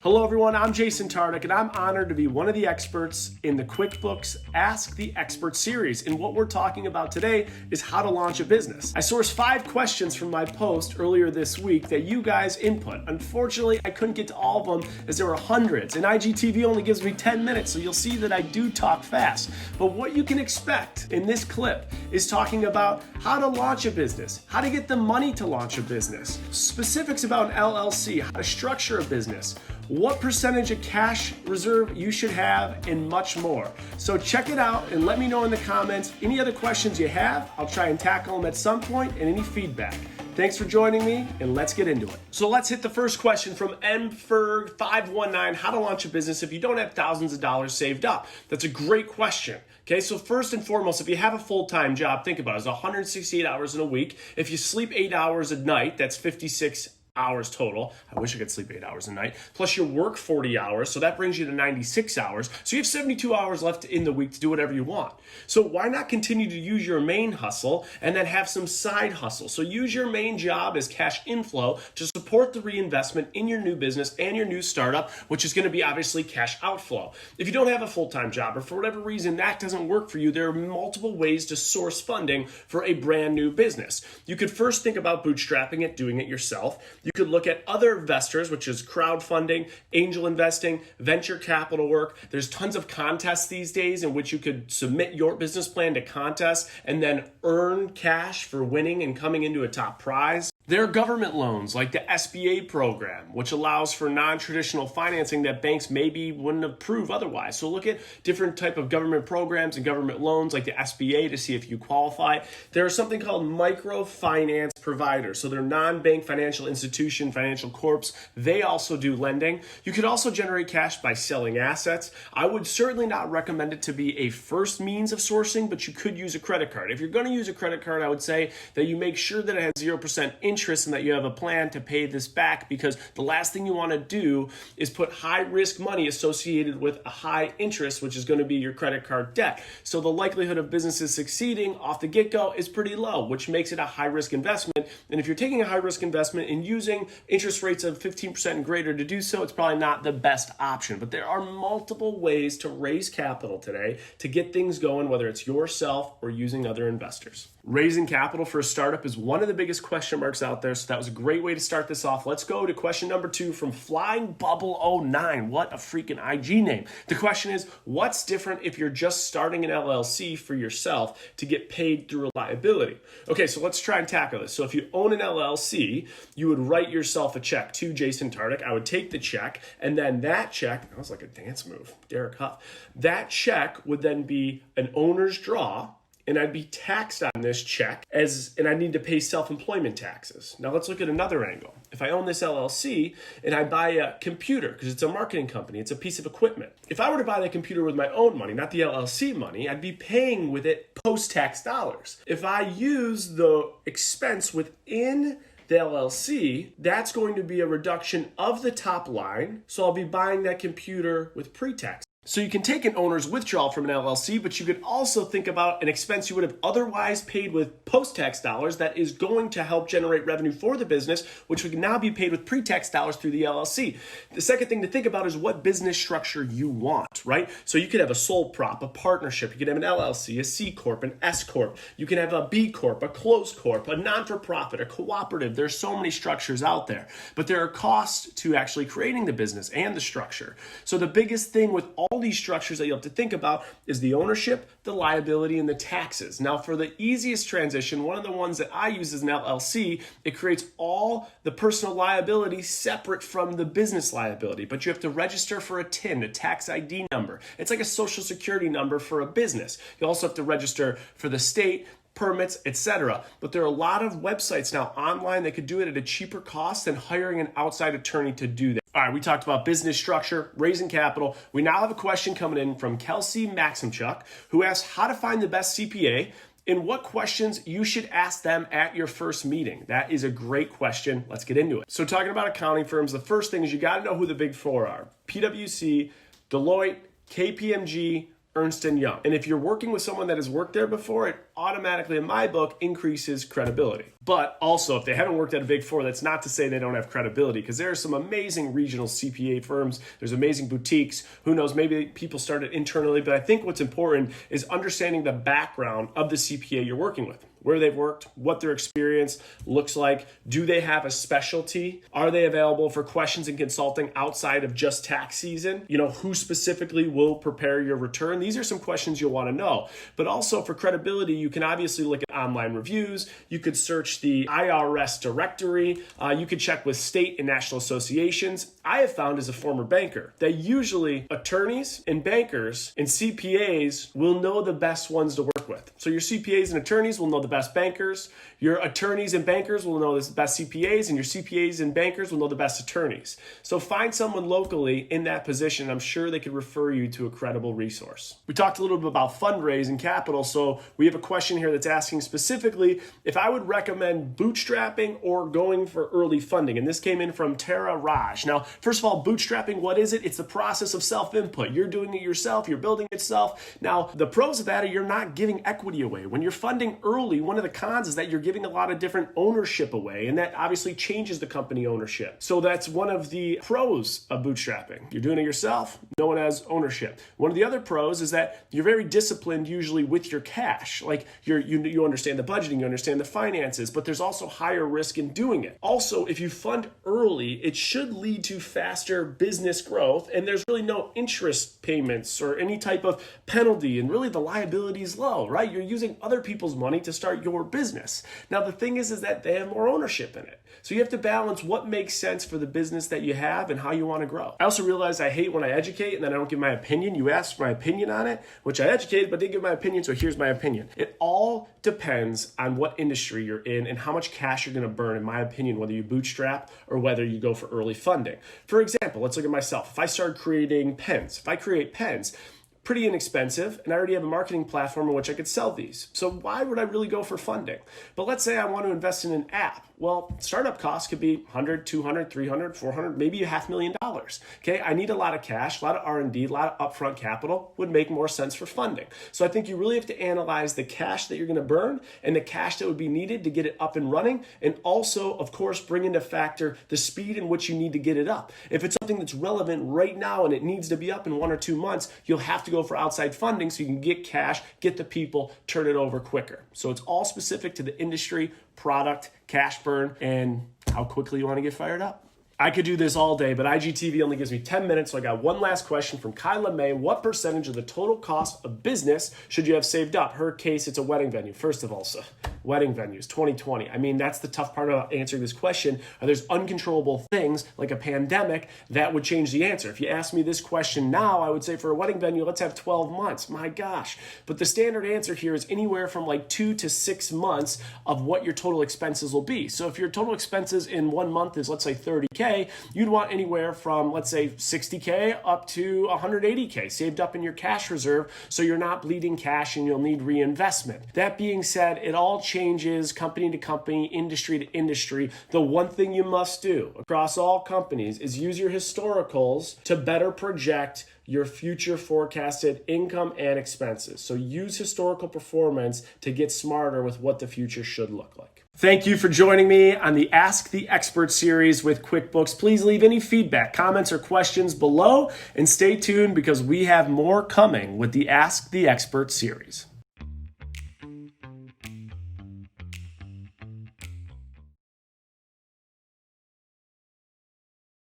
Hello everyone, I'm Jason Tartick and I'm honored to be one of the experts in the QuickBooks Ask the Expert series. And what we're talking about today is how to launch a business. I sourced 5 questions from my post earlier this week that you guys input. Unfortunately, I couldn't get to all of them as there were hundreds, and IGTV only gives me 10 minutes, so you'll see that I do talk fast. But what you can expect in this clip is talking about how to launch a business, how to get the money to launch a business, specifics about an LLC, how to structure a business, what percentage of cash reserve you should have, and much more. So check it out and let me know in the comments any other questions you have. I'll try and tackle them at some point, and any feedback. Thanks for joining me, and let's get into it. So let's hit the first question from mferg519, how to launch a business if you don't have thousands of dollars saved up. That's a great question. Okay, so first and foremost, if you have a full-time job, think about it, it's 168 hours in a week. If you sleep 8 hours a night, that's 56 hours total. I wish I could sleep 8 hours a night. Plus you work 40 hours, so that brings you to 96 hours. So you have 72 hours left in the week to do whatever you want. So why not continue to use your main hustle and then have some side hustle? So use your main job as cash inflow to support the reinvestment in your new business and your new startup, which is going to be obviously cash outflow. If you don't have a full-time job or for whatever reason that doesn't work for you, there are multiple ways to source funding for a brand new business. You could first think about bootstrapping it, doing it yourself. You could look at other investors, which is crowdfunding, angel investing, venture capital work. There's tons of contests these days in which you could submit your business plan to contests and then earn cash for winning and coming into a top prize. There are government loans like the SBA program, which allows for non-traditional financing that banks maybe wouldn't approve otherwise. So look at different type of government programs and government loans like the SBA to see if you qualify. There are something called microfinance providers. So they're non-bank financial institution, financial corps. They also do lending. You could also generate cash by selling assets. I would certainly not recommend it to be a first means of sourcing, but you could use a credit card. If you're going to use a credit card, I would say that you make sure that it has 0% interest and that you have a plan to pay this back, because the last thing you want to do is put high risk money associated with a high interest, which is going to be your credit card debt. So the likelihood of businesses succeeding off the get-go is pretty low, which makes it a high risk investment. And if you're taking a high risk investment and using interest rates of 15% and greater to do so, it's probably not the best option. But there are multiple ways to raise capital today to get things going, whether it's yourself or using other investors. Raising capital for a startup is one of the biggest question marks out there, so that was a great way to start this off. Let's go to question number 2 from Flying Bubble 09. What a freaking IG name. The question is, what's different if you're just starting an LLC for yourself to get paid through a liability? Okay, so let's try and tackle this. So if you own an LLC, you would write yourself a check to Jason Tartick. I would take the check, and then that check, that was like a dance move, Derek Huff. That check would then be an owner's draw, and I'd be taxed on this check and I need to pay self-employment taxes. Now let's look at another angle. If I own this LLC and I buy a computer, because it's a marketing company, it's a piece of equipment. If I were to buy the computer with my own money, not the LLC money, I'd be paying with it post-tax dollars. If I use the expense within the LLC, that's going to be a reduction of the top line. So I'll be buying that computer with pre-tax. So you can take an owner's withdrawal from an LLC, but you could also think about an expense you would have otherwise paid with post-tax dollars that is going to help generate revenue for the business, which would now be paid with pre-tax dollars through the LLC. The second thing to think about is what business structure you want, right? So you could have a sole prop, a partnership, you could have an LLC, a C Corp, an S Corp, you can have a B Corp, a closed corp, a non-for-profit, a cooperative. There's so many structures out there, but there are costs to actually creating the business and the structure. So the biggest thing with all these structures that you have to think about is the ownership, the liability, and the taxes. Now, for the easiest transition, one of the ones that I use is an LLC. It creates all the personal liability separate from the business liability, but you have to register for a TIN, a tax ID number. It's like a social security number for a business. You also have to register for the state, permits, etc. But there are a lot of websites now online that could do it at a cheaper cost than hiring an outside attorney to do that. All right, we talked about business structure, raising capital. We now have a question coming in from Kelsey Maximchuk, who asks how to find the best CPA and what questions you should ask them at your first meeting. That is a great question. Let's get into it. So talking about accounting firms, the first thing is you got to know who the big 4 are. PwC, Deloitte, KPMG, Ernst & Young. And if you're working with someone that has worked there before, it automatically, in my book, increases credibility. But also, if they haven't worked at a Big Four, that's not to say they don't have credibility, because there are some amazing regional CPA firms. There's amazing boutiques. Who knows, maybe people started internally. But I think what's important is understanding the background of the CPA you're working with, where they've worked, what their experience looks like. Do they have a specialty? Are they available for questions and consulting outside of just tax season? Who specifically will prepare your return? These are some questions you'll want to know. But also for credibility, you can obviously look at online reviews. You could search the IRS directory. You could check with state and national associations. I have found as a former banker that usually attorneys and bankers and CPAs will know the best ones to work with. So your CPAs and attorneys will know the best bankers. Your attorneys and bankers will know the best CPAs, and your CPAs and bankers will know the best attorneys. So find someone locally in that position. I'm sure they could refer you to a credible resource. We talked a little bit about fundraising capital. So we have a question here that's asking specifically if I would recommend bootstrapping or going for early funding. And this came in from Tara Raj. Now, first of all, bootstrapping, what is it? It's the process of self-input. You're doing it yourself. You're building it yourself. Now, the pros of that are you're not giving equity away. When you're funding early, one of the cons is that you're giving a lot of different ownership away, and that obviously changes the company ownership. So that's one of the pros of bootstrapping. You're doing it yourself. No one has ownership. One of the other pros is that you're very disciplined usually with your cash. Like you understand the budgeting, you understand the finances, but there's also higher risk in doing it. Also, if you fund early, it should lead to faster business growth, and there's really no interest payments or any type of penalty, and really the liability is low, right? You're using other people's money to start your business. Now, the thing is that they have more ownership in it. So you have to balance what makes sense for the business that you have and how you want to grow. I also realize I hate when I educate and then I don't give my opinion. You asked my opinion on it, which I educated, but didn't give my opinion, so here's my opinion. It all depends on what industry you're in and how much cash you're going to burn, in my opinion, whether you bootstrap or whether you go for early funding. For example, let's look at myself. If I start creating pens, if I create pens, pretty inexpensive, and I already have a marketing platform in which I could sell these. So why would I really go for funding? But let's say I want to invest in an app. Well, startup costs could be $100, $200, $300, $400, maybe $500,000. Okay, I need a lot of cash, a lot of R&D, a lot of upfront capital would make more sense for funding. So I think you really have to analyze the cash that you're going to burn and the cash that would be needed to get it up and running, and also, of course, bring into factor the speed in which you need to get it up. If it's something that's relevant right now and it needs to be up in 1 or 2 months, you'll have to go for outside funding so you can get cash, get the people, turn it over quicker. So it's all specific to the industry, product, cash burn, and how quickly you want to get fired up. I could do this all day, but IGTV only gives me 10 minutes, so I got one last question from Kyla May. What percentage of the total cost of business should you have saved up? Her case, it's a wedding venue. First of all, so wedding venues, 2020. I mean, that's the tough part about answering this question. There's uncontrollable things like a pandemic that would change the answer. If you ask me this question now, I would say for a wedding venue, let's have 12 months. My gosh. But the standard answer here is anywhere from like 2 to 6 months of what your total expenses will be. So if your total expenses in 1 month is, let's say, $30K, you'd want anywhere from, let's say, $60K up to $180K saved up in your cash reserve so you're not bleeding cash and you'll need reinvestment. That being said, it all changes company to company, industry to industry. The one thing you must do across all companies is use your historicals to better project your future forecasted income and expenses. So use historical performance to get smarter with what the future should look like. Thank you for joining me on the Ask the Expert series with QuickBooks. Please leave any feedback, comments, or questions below, and stay tuned because we have more coming with the Ask the Expert series.